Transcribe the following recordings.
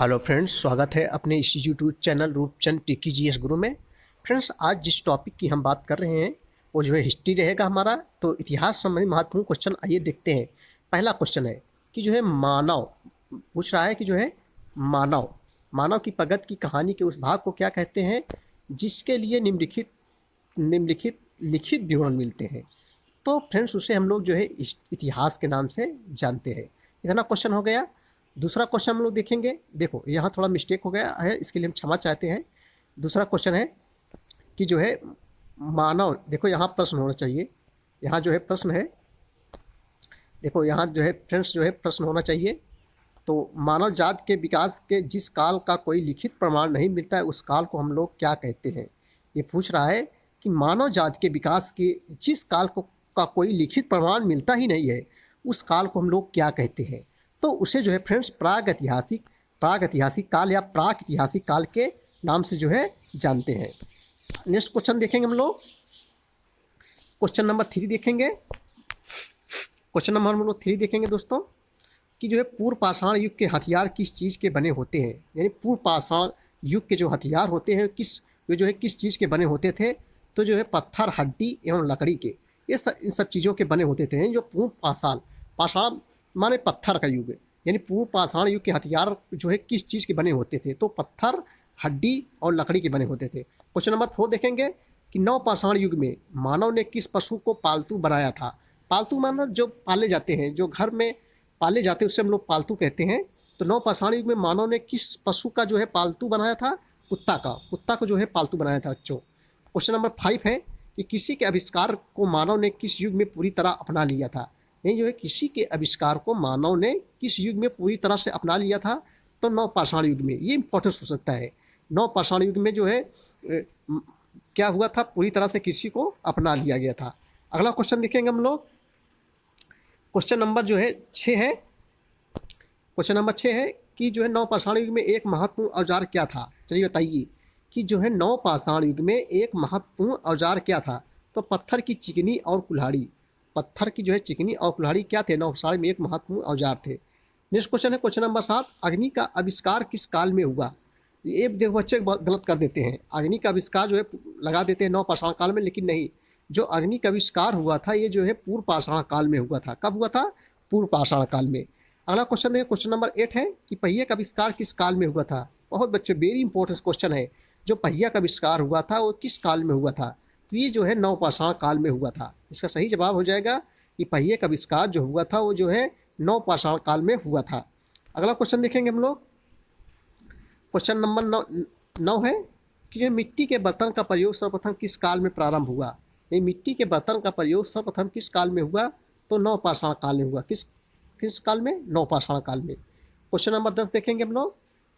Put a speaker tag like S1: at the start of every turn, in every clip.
S1: Hello friends, स्वागत है अपने इस यूट्यूब चैनल रूपचंद टिकी जीएस गुरु में। फ्रेंड्स, आज जिस टॉपिक की हम बात कर रहे हैं वो जो है हिस्ट्री रहेगा हमारा। तो इतिहास संबंधी महत्वपूर्ण क्वेश्चन आइए देखते हैं। पहला क्वेश्चन है कि जो है मानव पूछ रहा है कि जो है मानव मानव की प्रगति की कहानी के उस भाग को क्या कहते हैं जिसके लिए निम्नलिखित लिखित विवरण मिलते हैं। तो फ्रेंड्स, उसे हम लोग जो है इतिहास के नाम से जानते हैं। इतना क्वेश्चन हो गया। दूसरा क्वेश्चन हम लोग देखेंगे। देखो, यहाँ थोड़ा मिस्टेक हो गया है, इसके लिए हम क्षमा चाहते हैं। दूसरा क्वेश्चन है कि जो है मानव, देखो यहाँ प्रश्न होना चाहिए। यहाँ जो है प्रश्न है, देखो यहाँ जो है फ्रेंड्स जो है प्रश्न होना चाहिए। तो मानव जाति के विकास के जिस काल का कोई लिखित प्रमाण नहीं मिलता है उस काल को हम लोग क्या कहते हैं। ये पूछ रहा है कि मानव जाति के विकास के जिस काल को का कोई लिखित प्रमाण मिलता ही नहीं है उस काल को हम लोग क्या कहते हैं। तो उसे जो है फ्रेंड्स प्राग ऐतिहासिक काल या प्राक ऐतिहासिक काल के नाम से जो है जानते हैं। नेक्स्ट क्वेश्चन देखेंगे हम लोग। क्वेश्चन नंबर 3 देखेंगे। क्वेश्चन नंबर हम लोग 3 देखेंगे दोस्तों कि जो है पूर्व पाषाण युग के हथियार किस चीज़ के बने होते हैं। यानी पूर्व पाषाण युग के जो हथियार होते हैं किस चीज़ के बने होते थे। तो जो है पत्थर, हड्डी एवं लकड़ी के, इन सब चीज़ों के बने होते थे। जो पूर्व पाषाण माने पत्थर का युग, यानी पूर्व पाषाण युग के हथियार जो है किस चीज़ के बने होते थे। तो पत्थर, हड्डी और लकड़ी के बने होते थे। क्वेश्चन नंबर 4 देखेंगे कि नवपाषाण युग में मानव ने किस पशु को पालतू बनाया था। पालतू मानव जो पाले जाते हैं, जो घर में पाले जाते हैं उससे हम लोग पालतू कहते हैं। तो नवपाषाण युग में मानव ने किस पशु का जो है पालतू बनाया था। कुत्ता को जो है पालतू बनाया था बच्चों। क्वेश्चन नंबर 5 है कि किसी के आविष्कार को मानव ने किस युग में पूरी तरह अपना लिया था। नहीं, जो है किसी के आविष्कार को मानव ने किस युग में पूरी तरह से अपना लिया था। तो नवपाषाण युग में। ये इंपॉर्टेंस हो सकता है। नवपाषाण युग में जो है क्या हुआ था, पूरी तरह से किसी को अपना लिया गया था। अगला क्वेश्चन देखेंगे हम लोग। क्वेश्चन नंबर जो है 6 है। क्वेश्चन नंबर 6 है कि जो है नवपाषाण युग में एक महत्वपूर्ण औजार क्या था। चलिए बताइए कि जो है नवपाषाण युग में एक महत्वपूर्ण औजार क्या था। तो पत्थर की चिकनी और कुल्हाड़ी। पत्थर की जो है चिकनी और कुल्हाड़ी क्या थे, नवपाषाण में एक महत्वपूर्ण औजार थे। नेक्स्ट क्वेश्चन है क्वेश्चन नंबर 7, अग्नि का आविष्कार किस काल में हुआ। ये देखो बच्चे बहुत गलत कर देते हैं। अग्नि का आविष्कार जो है लगा देते हैं नवपाषाण काल में, लेकिन नहीं, जो अग्नि का आविष्कार हुआ था ये जो है पूर्व पाषाण काल में हुआ था। कब हुआ था, पूर्व पाषाण काल में। अगला क्वेश्चन देखिए, क्वेश्चन नंबर 8 है कि पहिए का आविष्कार किस काल में हुआ था। बहुत बच्चे वेरी इंपॉर्टेंट क्वेश्चन है। जो पहिया का आविष्कार हुआ था वो किस काल में हुआ था। तो ये जो है नवपाषाण काल में हुआ था। इसका सही जवाब हो जाएगा कि पहिए का आविष्कार जो हुआ था वो जो है नवपाषाण काल में हुआ था। अगला क्वेश्चन देखेंगे हम लोग। क्वेश्चन नंबर 9 है कि जो मिट्टी के बर्तन का प्रयोग सर्वप्रथम किस काल में प्रारंभ हुआ। ये मिट्टी के बर्तन का प्रयोग सर्वप्रथम किस काल में हुआ। तो नवपाषाण काल में हुआ। किस काल में, नवपाषाण काल में। क्वेश्चन नंबर 10 देखेंगे हम लोग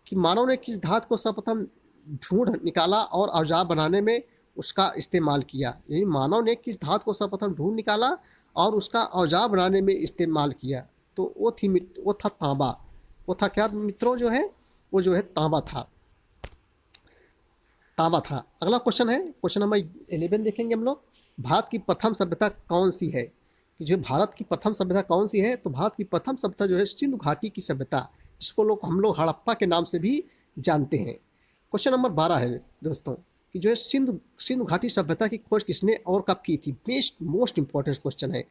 S1: कि मानव ने किस धातु को सर्वप्रथम ढूंढ निकाला और औजार बनाने में उसका इस्तेमाल किया। यानी मानव ने किस धातु को सर्वप्रथम ढूंढ निकाला और उसका औजार बनाने में इस्तेमाल किया। तो वो था तांबा। वो था क्या मित्रों, जो है वो जो है तांबा था। अगला क्वेश्चन है क्वेश्चन नंबर 11 देखेंगे हम लोग। भारत की प्रथम सभ्यता कौन सी है। कि जो भारत की प्रथम सभ्यता कौन सी है। तो भारत की प्रथम सभ्यता जो है सिंधु घाटी की सभ्यता, जिसको हम लोग हड़प्पा के नाम से भी जानते हैं। क्वेश्चन नंबर 12 है दोस्तों कि जो है सिंधु घाटी सभ्यता की खोज किसने और कब की थी। मोस्ट इंपॉर्टेंट क्वेश्चन है।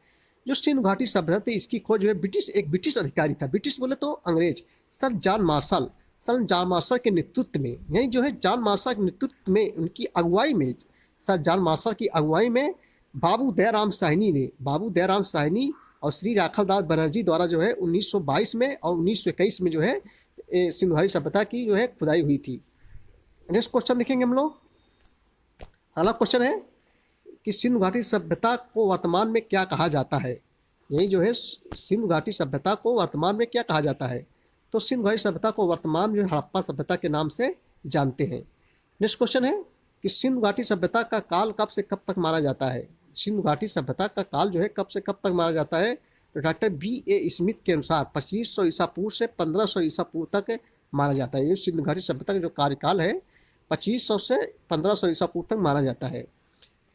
S1: जो सिंधु घाटी सभ्यता थी इसकी खोज जो है एक ब्रिटिश अधिकारी था। ब्रिटिश बोले तो अंग्रेज, सर जॉन मार्शल के नेतृत्व में, यानी जो है जॉन मार्शल के नेतृत्व में, उनकी अगुवाई में, सर जॉन मार्शल की अगुवाई में बाबू दयाराम साहनी और श्री राखालदास बनर्जी द्वारा जो है 1922 में और 1921 में जो है सिंधु घाटी सभ्यता की जो है खुदाई हुई थी। नेक्स्ट क्वेश्चन देखेंगे हम लोग। अगला क्वेश्चन है कि सिंधु घाटी सभ्यता को वर्तमान में क्या कहा जाता है। यही जो है सिंधु घाटी सभ्यता को वर्तमान में क्या कहा जाता है। तो सिंधु घाटी सभ्यता को वर्तमान में हड़प्पा सभ्यता के नाम से जानते हैं। नेक्स्ट क्वेश्चन है कि सिंधु घाटी सभ्यता का काल कब से कब तक माना जाता है। सिंधु घाटी सभ्यता का काल जो है कब से कब तक माना जाता है। तो डॉक्टर B.A. स्मिथ के अनुसार 2500 ईसा पूर्व से 1500 ईसा पूर्व तक माना जाता है। ये सिंधु घाटी सभ्यता का जो कार्यकाल है 2500 से 1500 ईसा पूर्व तक माना जाता है।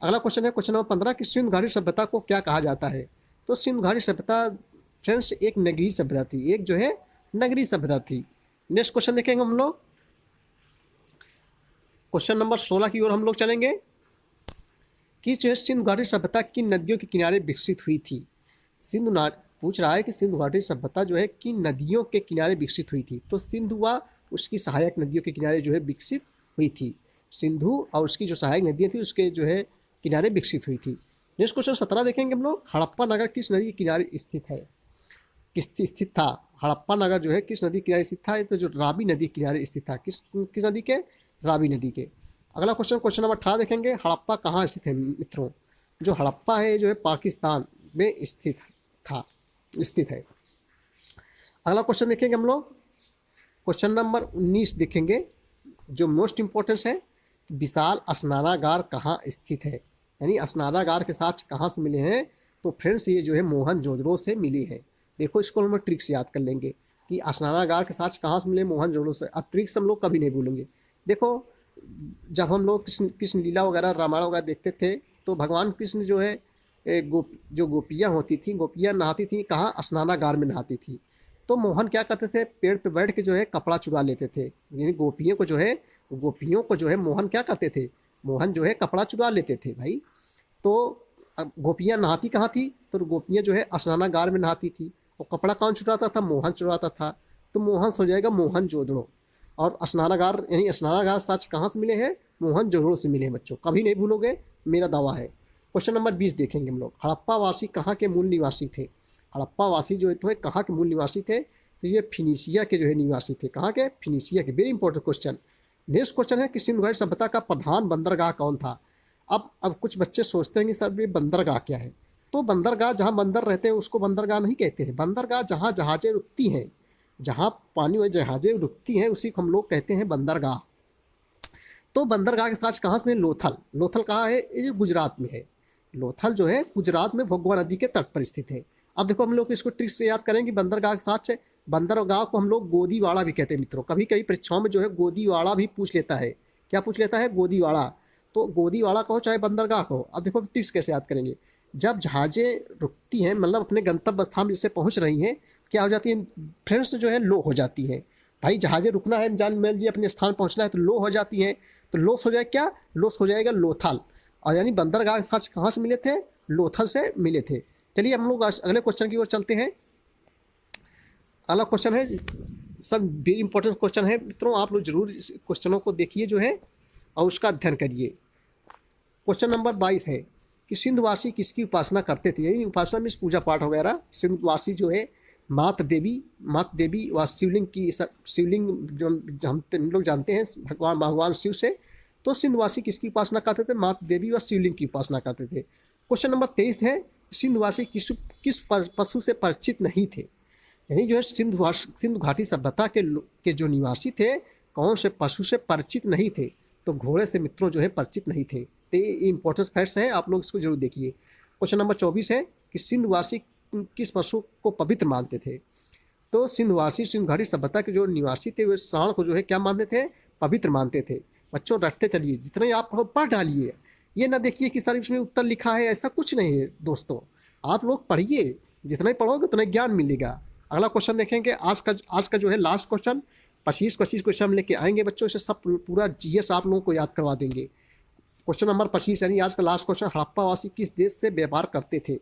S1: अगला क्वेश्चन है क्वेश्चन नंबर 15 कि सिंधु घाटी सभ्यता को क्या कहा जाता है। तो सिंधु घाटी सभ्यता फ्रेंड्स एक नगरीय सभ्यता थी। एक जो है नगरीय सभ्यता थी। नेक्स्ट क्वेश्चन देखेंगे हम लोग, क्वेश्चन नंबर 16 की ओर हम लोग चलेंगे कि जो है सिंधु घाटी सभ्यता किन नदियों के किनारे विकसित हुई थी। पूछ रहा है कि सिंधु घाटी सभ्यता जो है किन नदियों के किनारे विकसित हुई थी। तो सिंधु व उसकी सहायक नदियों के किनारे जो है विकसित हुई थी। सिंधु और उसकी जो सहायक नदियाँ थी उसके जो है किनारे विकसित हुई थी। नेक्स्ट क्वेश्चन 17 देखेंगे हम लोग, हड़प्पा नगर किस नदी के किनारे स्थित है, स्थित था। हड़प्पा नगर जो है किस नदी के किनारे स्थित था, तो जो रावी नदी के किनारे स्थित था। किस नदी के, रावी नदी के। अगला क्वेश्चन, क्वेश्चन नंबर 18 देखेंगे, हड़प्पा कहाँ स्थित है मित्रों। जो हड़प्पा है जो है पाकिस्तान में स्थित है। अगला क्वेश्चन देखेंगे हम लोग, क्वेश्चन नंबर 19 देखेंगे, जो मोस्ट इम्पोर्टेंस है, विशाल स्नानागार कहाँ स्थित है। यानी स्नानागार के साथ कहाँ से मिले हैं, तो फ्रेंड्स ये जो है मोहनजोदड़ो से मिली है। देखो इसको हम ट्रिक्स याद कर लेंगे कि स्नानागार के साथ कहाँ से मिले, मोहनजोदड़ो से। अब ट्रिक्स हम लोग कभी नहीं भूलेंगे। देखो जब हम लोग कृष्ण लीला वगैरह रामायण वगैरह देखते थे तो भगवान कृष्ण जो है जो गोपियाँ होती थी, गोपियाँ नहाती थी कहाँ, स्नानागार में नहाती थी। तो मोहन क्या करते थे, पेड़ पे बैठ के जो है कपड़ा चुरा लेते थे। यानी गोपियों को जो है मोहन क्या करते थे, मोहन जो है कपड़ा चुरा लेते थे भाई। तो अब गोपियाँ नहाती कहाँ थी, तो गोपियाँ जो है स्नानागार में नहाती थी। और कपड़ा कौन चुराता था, मोहन चुराता था। तो मोहन हो जाएगा मोहनजोदड़ो। और स्नानागार यानी स्नानागार साच कहाँ से मिले हैं, मोहनजोदड़ो से मिले हैं बच्चों, कभी नहीं भूलोगे, मेरा दावा है। क्वेश्चन नंबर 20 देखेंगे हम लोग, हड़प्पा वासी कहाँ के मूल निवासी थे। हड़प्पा वासी जो है कहाँ के मूल निवासी थे, तो ये फिनीशिया के जो है निवासी थे। कहाँ के, फिनीशिया के। Very important question. Next question है कि सिंधु घाटी सभ्यता का प्रधान बंदरगाह कौन था। अब कुछ बच्चे सोचते हैं कि सर ये बंदरगाह क्या है। तो बंदरगाह जहाँ बंदर रहते हैं उसको बंदरगाह नहीं कहते हैं। बंदरगाह जहाँ जहाज़ें रुकती हैं, जहाँ पानी में जहाज़ें रुकती हैं उसी को हम लोग कहते हैं बंदरगाह। तो बंदरगाह के साथ कहाँ से, लोथल कहाँ है, ये गुजरात में है। लोथल जो है गुजरात में भोगवा नदी के तट पर स्थित है। अब देखो हम लोग इसको ट्रिक से याद करेंगे, बंदरगाह के साथ से, बंदरगाह को हम लोग गोदीवाड़ा भी कहते हैं मित्रों। कभी कभी परीक्षाओं में जो है गोदीवाड़ा भी पूछ लेता है। क्या पूछ लेता है, गोदीवाड़ा। तो गोदीवाड़ा कहो चाहे बंदरगाह कहो। अब देखो ट्रिक्स कैसे याद करेंगे, जब जहाज़ें रुकती हैं, मतलब अपने गंतव्य स्थान जैसे पहुँच रही हैं, क्या हो जाती है फ्रेंड्स, जो है लो हो जाती है। भाई जहाज़ें रुकना है, मान लीजिए अपने स्थान पहुँचना है तो लो हो जाती है। तो लॉस हो जाए क्या, लॉस हो जाएगा लोथल। और यानी बंदरगाह साथ कहाँ से मिले थे, लोथल से मिले थे। चलिए हम लोग अगले क्वेश्चन की ओर चलते हैं। अगला क्वेश्चन है, सब वेरी इंपॉर्टेंट क्वेश्चन है मित्रों, आप लोग जरूर इस क्वेश्चनों को देखिए जो है और उसका अध्ययन करिए। क्वेश्चन नंबर 22 है कि सिंधुवासी किसकी उपासना करते थे। यही उपासना मीन्स पूजा पाठ वगैरह। सिंधुवासी जो है मात देवी व शिवलिंग जो हम लोग जानते हैं भगवान शिव से। तो सिंधुवासी किसकी उपासना करते थे, मात देवी व शिवलिंग की उपासना करते थे। क्वेश्चन नंबर 23 है, सिंधुवासी किस पशु से परिचित नहीं थे। यही जो है सिंधु घाटी सभ्यता के जो निवासी थे, कौन से पशु से परिचित नहीं थे, तो घोड़े से मित्रों जो है परिचित नहीं थे। तो ये इंपॉर्टेंट फैक्ट्स हैं, आप लोग इसको जरूर देखिए। क्वेश्चन नंबर 24 है कि सिंधुवासी किस पशु को पवित्र मानते थे। तो सिंधु घाटी सभ्यता के जो निवासी थे वे सांड को जो है क्या मानते थे, पवित्र मानते थे। बच्चों रटते चलिए, जितने आप पढ़ डालिए, ये ना देखिए कि सर इसमें उत्तर लिखा है, ऐसा कुछ नहीं है दोस्तों। आप लोग पढ़िए, जितना ही पढ़ोगे उतना ज्ञान मिलेगा। अगला क्वेश्चन देखेंगे, आज का जो है लास्ट क्वेश्चन 25 क्वेश्चन हम लेके आएंगे बच्चों। इसे सब पूरा जीएस आप लोगों को याद करवा देंगे। क्वेश्चन नंबर 25 यानी आज का लास्ट क्वेश्चन, हड़प्पावासी किस देश से व्यापार करते थे।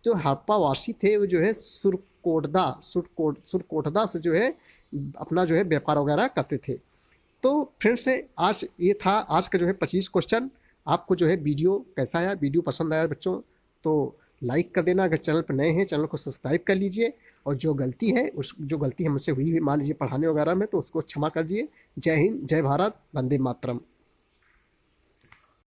S1: जो हड़प्पावासी थे वो जो है सुरकोटदा से जो है अपना जो है व्यापार वगैरह करते थे। तो फ्रेंड्स आज ये था आज का जो है 25 क्वेश्चन। आपको जो है वीडियो कैसा आया, वीडियो पसंद आया बच्चों तो लाइक कर देना। अगर चैनल पर नए हैं चैनल को सब्सक्राइब कर लीजिए। और जो गलती हमसे हुई मान लीजिए पढ़ाने वगैरह में, तो उसको क्षमा कर दिए। जय हिंद, जय भारत, वंदे मातरम।